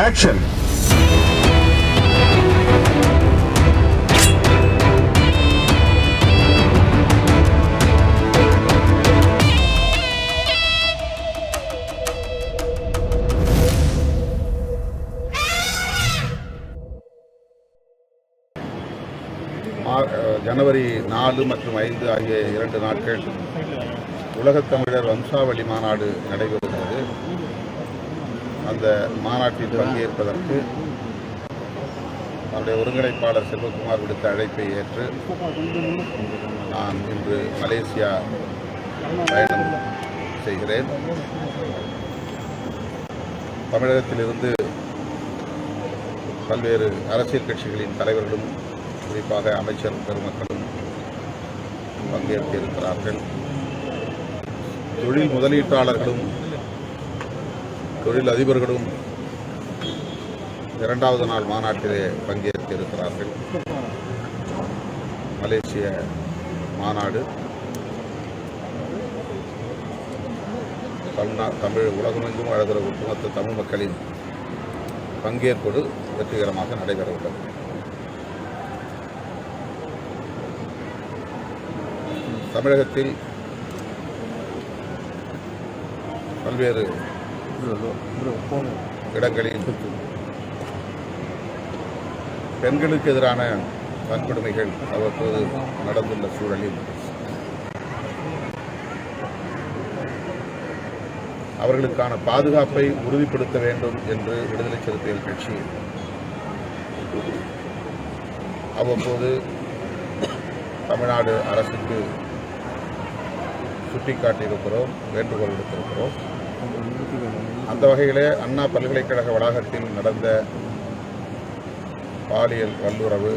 Action! ஜனவரி 4 மற்றும் 5 ஆகிய 2 நாட்கள் உலகத் தமிழர் வம்சாவளி மாநாடு நடைபெறுகிறது. அந்த மாநாட்டில் பங்கேற்பதற்கு அவருடைய ஒருங்கிணைப்பாளர் செல்வகுமார் விடுத்த அழைப்பை ஏற்று நான் இன்று மலேசியா பயணம் செய்கிறேன். தமிழகத்திலிருந்து பல்வேறு அரசியல் கட்சிகளின் தலைவர்களும் குறிப்பாக அமைச்சர் பெருமக்களும் பங்கேற்க இருக்கிறார்கள். தொழில் முதலீட்டாளர்களும் தொழில் அதிபர்களும் 2வது நாள் மாநாட்டிலே பங்கேற்க இருக்கிறார்கள். மலேசிய மாநாடு தமிழ் உலகமெங்கும் வாழ்கிற ஒட்டுமொத்த தமிழ் மக்களின் பங்கேற்போடு வெற்றிகரமாக நடைபெற உள்ளது. தமிழகத்தில் பல்வேறு இடங்களில் பெண்களுக்கு எதிரான வன்கொடுமைகள் அவ்வப்போது நடந்துள்ள சூழலில் அவர்களுக்கான பாதுகாப்பை உறுதிப்படுத்த வேண்டும் என்று விடுதலை சிறுத்தைகள் கட்சி அவ்வப்போது தமிழ்நாடு அரசுக்கு சுட்டிக்காட்டியிருக்கிறோம், வேண்டுகோள் விடுத்திருக்கிறோம். அந்த வகையிலே அண்ணா பல்கலைக்கழக வளாகத்தில் நடந்த பாலியல் வல்லுறவு,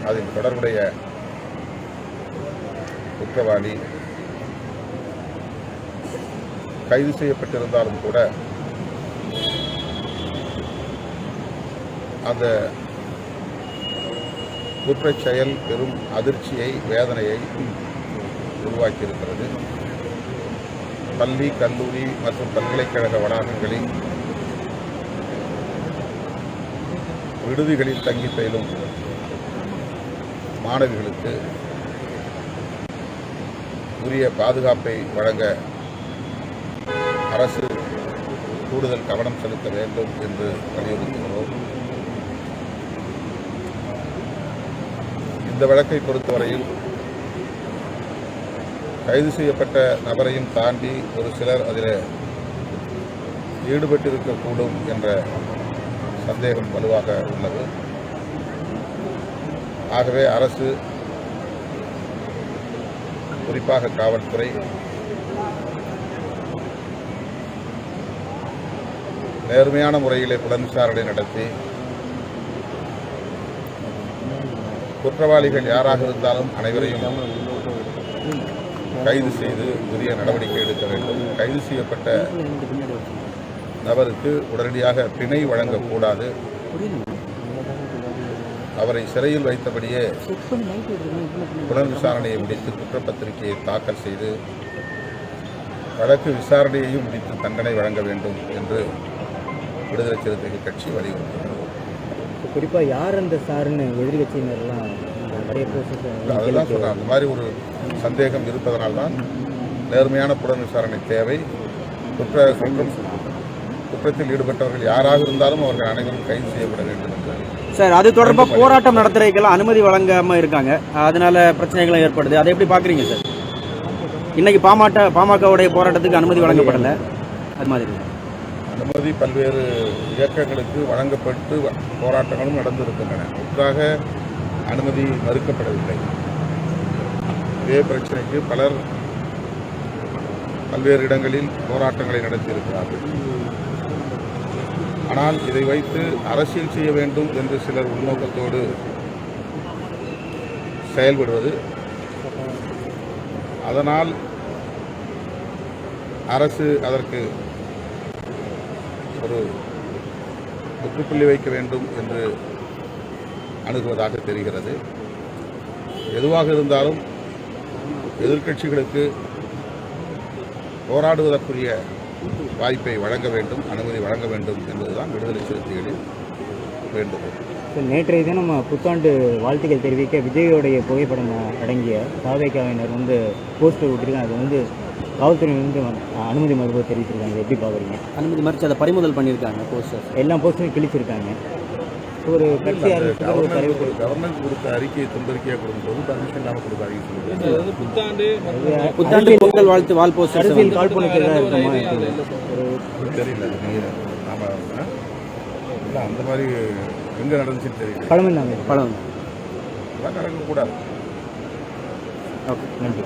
அதில் தொடர்புடைய குற்றவாளி கைது செய்யப்பட்டிருந்தாலும் கூட அந்த குற்றச் செயல் பெரும் அதிர்ச்சியை, வேதனையை உருவாக்கியிருக்கிறது. பள்ளி, கல்லூரி மற்றும் பல்கலைக்கழக வளாகங்களில் விடுதிகளில் தங்கி பயிலும் மாணவிகளுக்கு உரிய பாதுகாப்பை வழங்க அரசு கூடுதல் கவனம் செலுத்த வேண்டும் என்று வலியுறுத்துகிறோம். இந்த வழக்கை பொறுத்தவரையில் கைது செய்யப்பட்ட நபரையும் தாண்டி ஒரு சிலர் அதில் ஈடுபட்டிருக்கக்கூடும் என்ற சந்தேகம் வலுவாக உள்ளது. ஆகவே அரசு, குறிப்பாக காவல்துறை, நேர்மையான முறையிலே புலன் விசாரணை நடத்தி குற்றவாளிகள் யாராக இருந்தாலும் அனைவரையும் கைது செய்து உரிய நடவடிக்கை எடுக்க வேண்டும். கைது செய்யப்பட்ட நபருக்கு உடனடியாக பிணை வழங்கக்கூடாது. அவரை சிறையில் வைத்தபடியே புலன் விசாரணையை முடித்து குற்றப்பத்திரிகையை தாக்கல் செய்து வழக்கு விசாரணையையும் முடித்து தண்டனை வழங்க வேண்டும் என்று விடுதலை சிறுத்தைகள் கட்சி வலியுறுத்துகிறது. குறிப்பாக யார் அந்த சாருன்னு எதிரி கட்சியினர்லாம் அதெல்லாம் சொல்கிறேன். அந்த மாதிரி ஒரு சந்தேகம் இருப்பதனால்தான் நேர்மையான புலன் விசாரணை தேவை. குற்றத்தில் ஈடுபட்டவர்கள் யாராக இருந்தாலும் அவர்கள் அனைவரும் கைது செய்யப்பட வேண்டும் என்று. சார், அது தொடர்பாக போராட்டம் நடத்துறதுக்கெல்லாம் அனுமதி வழங்காமல் இருக்காங்க, அதனால பிரச்சனைகளும் ஏற்படுது. அதை எப்படி பார்க்குறீங்க சார்? இன்னைக்கு பாமகவுடைய போராட்டத்துக்கு அனுமதி வழங்கப்படலை, அது மாதிரி அனுமதி பல்வேறு இயக்கங்களுக்கு வழங்கப்பட்டு போராட்டங்களும் நடந்திருக்கின்றன. முற்றாக அனுமதி மறுக்கப்படவில்லை. இதே பிரச்சனைக்கு பலர் பல்வேறு இடங்களில் போராட்டங்களை நடத்தியிருக்கிறார்கள். ஆனால் இதை வைத்து அரசியல் செய்ய வேண்டும் என்று சிலர் உள்நோக்கத்தோடு செயல்படுவது, அதனால் அரசு அதற்கு ஒரு முற்றுப்புள்ளி வைக்க வேண்டும் என்று அணுகுவதாக தெரிகிறது. எதுவாக இருந்தாலும் எதிர்க்கட்சிகளுக்கு போராடுவதற்குரிய வாய்ப்பை வழங்க வேண்டும், அனுமதி வழங்க வேண்டும் என்பதுதான் விடுதலை சிறுத்தைகளின் வேண்டுகோள். நேற்றைய தினம் புத்தாண்டு வாழ்த்துக்கள் தெரிவிக்க விஜயோடைய புகைப்படம் அடங்கிய தாவேக்காவினர் போஸ்டர் விட்டுருக்காங்க. அது காவல்துறை அனுமதி மறுப்பு தெரிவிச்சிருக்காங்க. எப்படி பார்க்குறீங்க? அனுமதி மறுத்து அதை பறிமுதல் பண்ணியிருக்காங்க போஸ்டர். எல்லா போஸ்டரும் கிழிச்சிருக்காங்க. ஒரு கட்சி கவர்மெண்ட் கொடுத்த அறிக்கையை துண்டறிக்கையாக கொடுக்கும்போது பர்மிஷன் இல்லாமல் கொடுக்க அறிக்கை புத்தாண்டு பொங்கல் வாழ்த்து வால் போஸ்டர் அரசியல் காழ்ப்புணர்ச்சியாக இருக்குமா? தெரியல. நாம இல்லை அந்த மாதிரி எங்கே நடந்துச்சுன்னு தெரியல. பழம் பழம் நடக்கக்கூடாது. ஓகே, நன்றி.